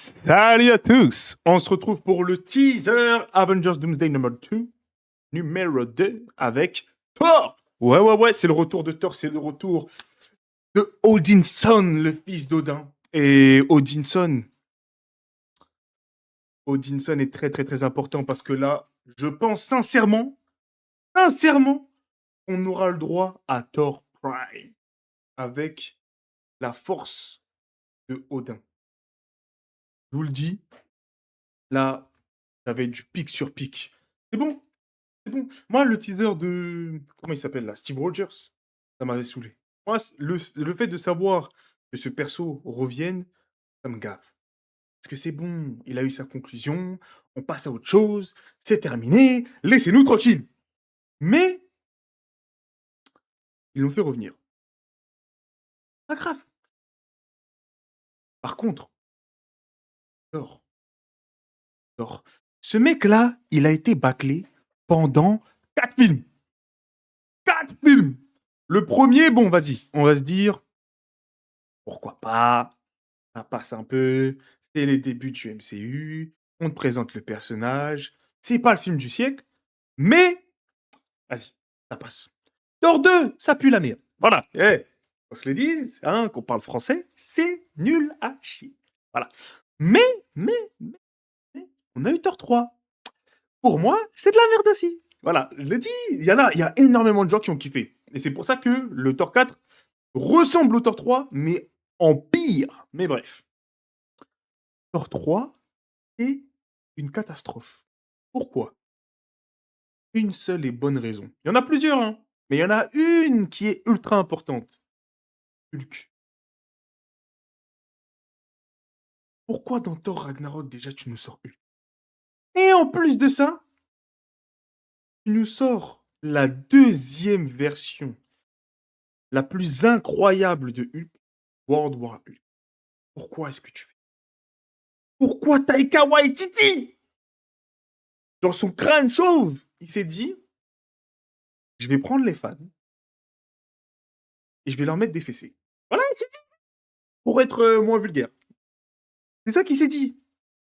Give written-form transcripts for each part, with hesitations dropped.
Salut à tous! On se retrouve pour le teaser Avengers Doomsday numéro 2 avec Thor! Ouais, c'est le retour de Thor, c'est le retour de Odinson, le fils d'Odin. Et Odinson est très important parce que là, je pense sincèrement, on aura le droit à Thor Prime avec la force de Odin. Je vous le dis, là, ça va être du pic sur pic. C'est bon. Moi, le teaser de... Comment il s'appelle là? Steve Rogers. Ça m'avait saoulé. Moi, le fait de savoir que ce perso revienne, ça me gave. Parce que c'est bon, il a eu sa conclusion, on passe à autre chose, c'est terminé, laissez-nous tranquilles. Mais, ils l'ont fait revenir. Pas grave. Par contre, Thor. Ce mec-là, il a été bâclé pendant 4 films. 4 films. Le premier, bon, vas-y, on va se dire, pourquoi pas, ça passe un peu, c'est les débuts du MCU, on te présente le personnage, c'est pas le film du siècle, mais, vas-y, ça passe. Thor 2, ça pue la merde. Voilà, qu'on se le dise, hein, qu'on parle français, c'est nul à chier. Voilà. Mais, on a eu Thor 3. Pour moi, c'est de la merde aussi. Voilà, je le dis, il y a énormément de gens qui ont kiffé. Et c'est pour ça que le Thor 4 ressemble au Thor 3, mais en pire. Mais bref. Thor 3 est une catastrophe. Pourquoi? Une seule et bonne raison. Il y en a plusieurs, hein, mais il y en a une qui est ultra importante. Hulk. Pourquoi dans Thor Ragnarok, déjà, tu nous sors Hulk? Et en plus de ça, tu nous sors la deuxième version, la plus incroyable de Hulk, World War Hulk. Pourquoi est-ce que tu fais? Pourquoi Taika Waititi, dans son crâne chauve, il s'est dit, je vais prendre les fans et je vais leur mettre des fessées. Voilà, il s'est dit, pour être moins vulgaire. C'est ça qu'il s'est dit.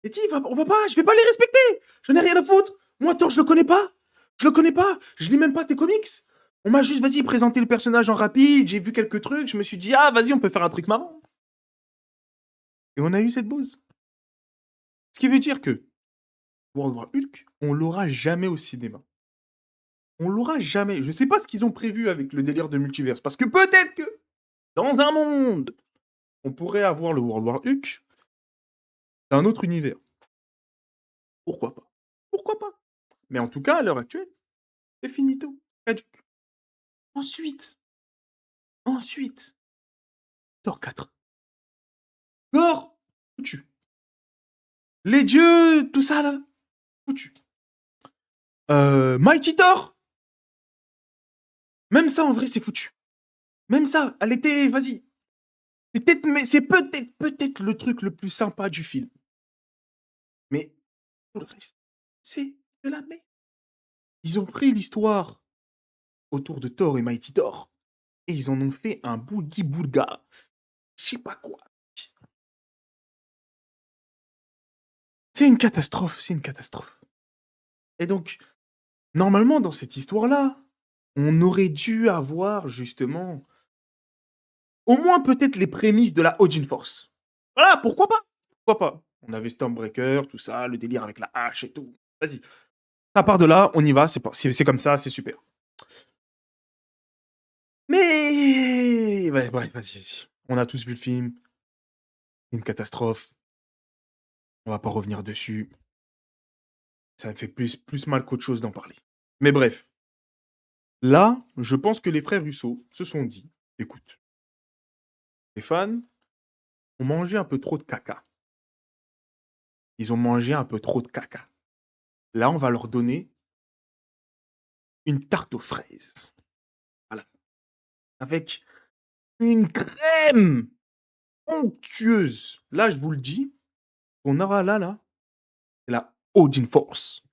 Il s'est dit, on va pas, je vais pas les respecter. Je n'ai rien à foutre. Moi, Thor, je le connais pas. Je lis même pas tes comics. On m'a juste, vas-y, présenté le personnage en rapide. J'ai vu quelques trucs. Je me suis dit, ah, vas-y, on peut faire un truc marrant. Et on a eu cette bouse. Ce qui veut dire que World War Hulk, on l'aura jamais au cinéma. On l'aura jamais. Je sais pas ce qu'ils ont prévu avec le délire de multiverse. Parce que peut-être que, dans un monde, on pourrait avoir le World War Hulk d'un autre univers. Pourquoi pas? Mais en tout cas, à l'heure actuelle, c'est finito. Caduc. Ensuite, Thor 4. Thor, foutu. Les dieux, tout ça là, foutu. Mighty Thor, même ça en vrai c'est foutu. Même ça, elle était, vas-y. Mais c'est peut-être le truc le plus sympa du film. Mais tout le reste, c'est de la merde. Ils ont pris l'histoire autour de Thor et Mighty Thor et ils en ont fait un boogie-boulga. Je sais pas quoi. C'est une catastrophe. Et donc, normalement, dans cette histoire-là, on aurait dû avoir justement au moins peut-être les prémices de la Odin Force. Voilà, pourquoi pas? On avait Stormbreaker, tout ça, le délire avec la hache et tout. Vas-y. À part de là, on y va, c'est comme ça, c'est super. Mais... Ouais, bref, vas-y. On a tous vu le film. C'est une catastrophe. On va pas revenir dessus. Ça me fait plus mal qu'autre chose d'en parler. Mais bref. Là, je pense que les frères Russo se sont dit, écoute, les fans ont mangé un peu trop de caca. Ils ont mangé un peu trop de caca. Là, on va leur donner une tarte aux fraises. Voilà. Avec une crème onctueuse. Là, je vous le dis, on aura là, c'est la Odin Force.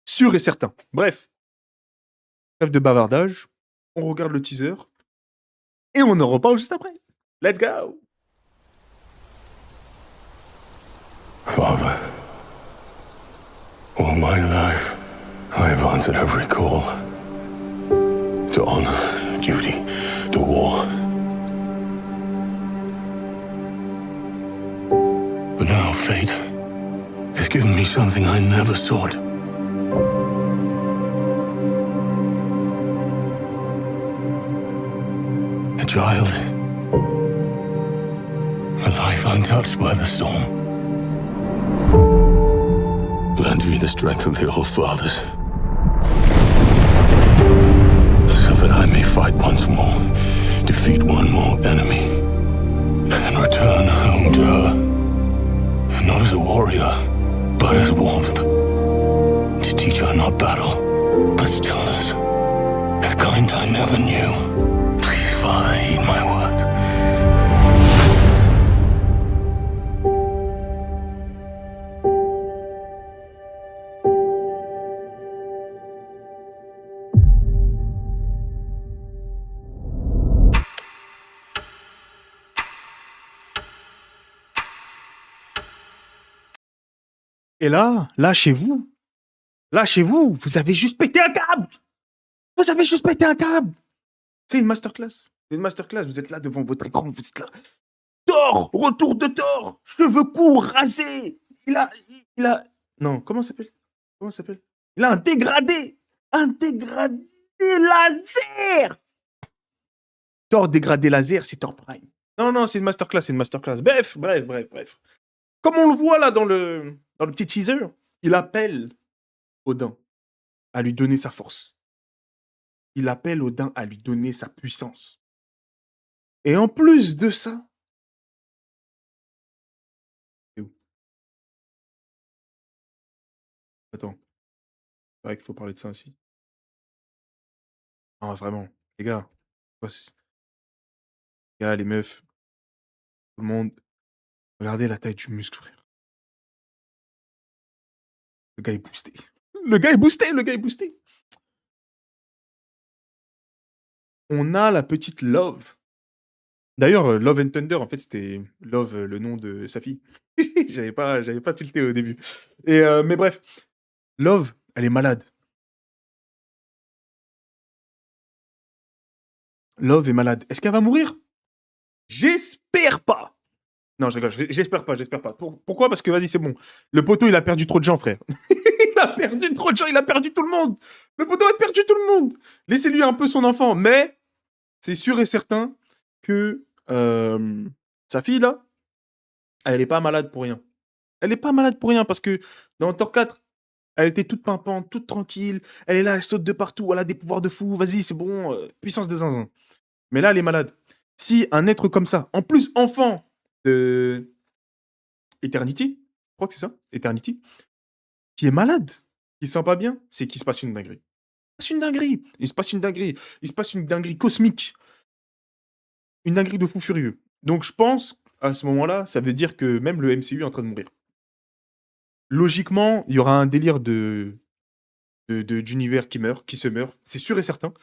Sûr et certain. Bref, trêve de bavardage, on regarde le teaser et on en reparle juste après. Let's go! my life, I have answered every call. To honor, duty, to war. But now fate has given me something I never sought. A child. A life untouched by the storm. Lend me the strength of the old fathers, so that I may fight once more, defeat one more enemy, and return home to her. Not as a warrior, but as warmth. To teach her not battle, but stillness. The kind I never knew. Please, Father, heed my words. Et chez vous, vous avez juste pété un câble. Vous avez juste pété un câble. C'est une masterclass. C'est une masterclass. Vous êtes là devant votre écran. Vous êtes là. Thor, retour de Thor. Cheveux courts, rasés. Il a. Non, comment ça s'appelle? Comment ça s'appelle? Il a un dégradé. Un dégradé laser. Thor dégradé laser, c'est Thor Prime. Non, c'est une masterclass, c'est une masterclass. Bref. Comme on le voit là dans le petit teaser, il appelle Odin à lui donner sa force. Il appelle Odin à lui donner sa puissance. Et en plus de ça... C'est où? Attends. C'est vrai qu'il faut parler de ça aussi. Non, vraiment. Les gars. Les gars, les meufs. Tout le monde. Regardez la taille du muscle, frère. Le gars est boosté. Le gars est boosté. On a la petite Love. D'ailleurs, Love and Thunder, en fait, c'était Love, le nom de sa fille. j'avais pas tilté au début. Mais bref, Love, elle est malade. Love est malade. Est-ce qu'elle va mourir? J'espère pas. Non, je rigole, j'espère pas. Pourquoi? Parce que, vas-y, c'est bon. Le poteau, il a perdu trop de gens, frère. Il a perdu trop de gens, il a perdu tout le monde. Le poteau a perdu tout le monde. Laissez-lui un peu son enfant. Mais c'est sûr et certain que sa fille, là, elle est pas malade pour rien. Elle est pas malade pour rien parce que dans Thor 4, elle était toute pimpante, toute tranquille. Elle est là, elle saute de partout, elle a des pouvoirs de fou. Vas-y, c'est bon, puissance de zinzin. Mais là, elle est malade. Si un être comme ça, en plus enfant de Eternity, je crois que c'est ça, Eternity, qui est malade, qui se sent pas bien, c'est qu'il se passe une dinguerie. Il se passe une dinguerie cosmique. Une dinguerie de fou furieux. Donc je pense, à ce moment-là, ça veut dire que même le MCU est en train de mourir. Logiquement, il y aura un délire d'univers qui se meurt. C'est sûr et certain.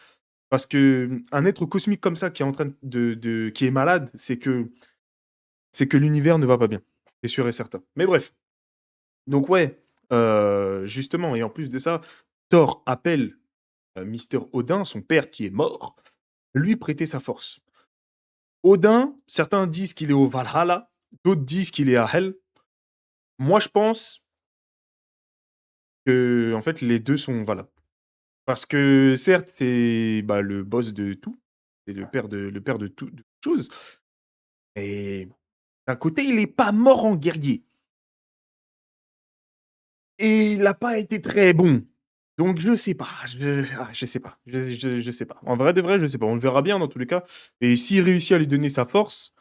Parce que un être cosmique comme ça qui est en train qui est malade, c'est que l'univers ne va pas bien. C'est sûr et certain. Mais bref. Donc ouais, justement, et en plus de ça, Thor appelle Mister Odin, son père qui est mort, lui prêter sa force. Odin, certains disent qu'il est au Valhalla, d'autres disent qu'il est à Hell. Moi, je pense que en fait, les deux sont valables. Parce que certes, c'est le boss de tout, c'est le père de toute chose. Et d'un côté, il n'est pas mort en guerrier. Et il n'a pas été très bon. Donc je sais pas, je sais pas, je sais pas. En vrai de vrai, je sais pas. On le verra bien dans tous les cas. Et s'il réussit à lui donner sa force,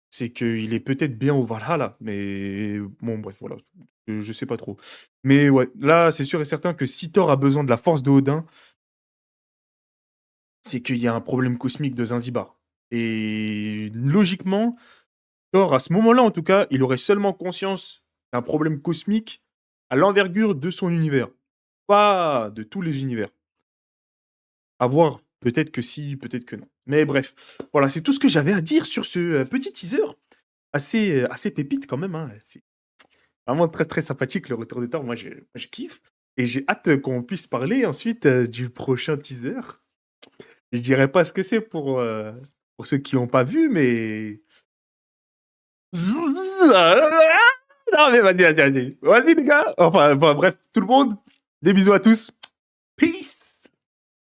c'est qu'il est peut-être bien au Valhalla. Mais bon, bref, voilà. Je sais pas trop. Mais ouais, là, c'est sûr et certain que si Thor a besoin de la force de Odin, c'est qu'il y a un problème cosmique de Zanzibar. Et logiquement, Thor, à ce moment-là, en tout cas, il aurait seulement conscience d'un problème cosmique à l'envergure de son univers. Pas de tous les univers. À voir, peut-être que si, peut-être que non. Mais bref, voilà, c'est tout ce que j'avais à dire sur ce petit teaser. Assez pépite quand même. Hein. C'est vraiment très très sympathique le retour de Thor. Moi, je kiffe. Et j'ai hâte qu'on puisse parler ensuite du prochain teaser. Je dirais pas ce que c'est pour ceux qui n'ont pas vu, mais... Non, mais vas-y, vas-y, vas-y. Vas-y, les gars. Enfin, bref, tout le monde. Des bisous à tous. Peace.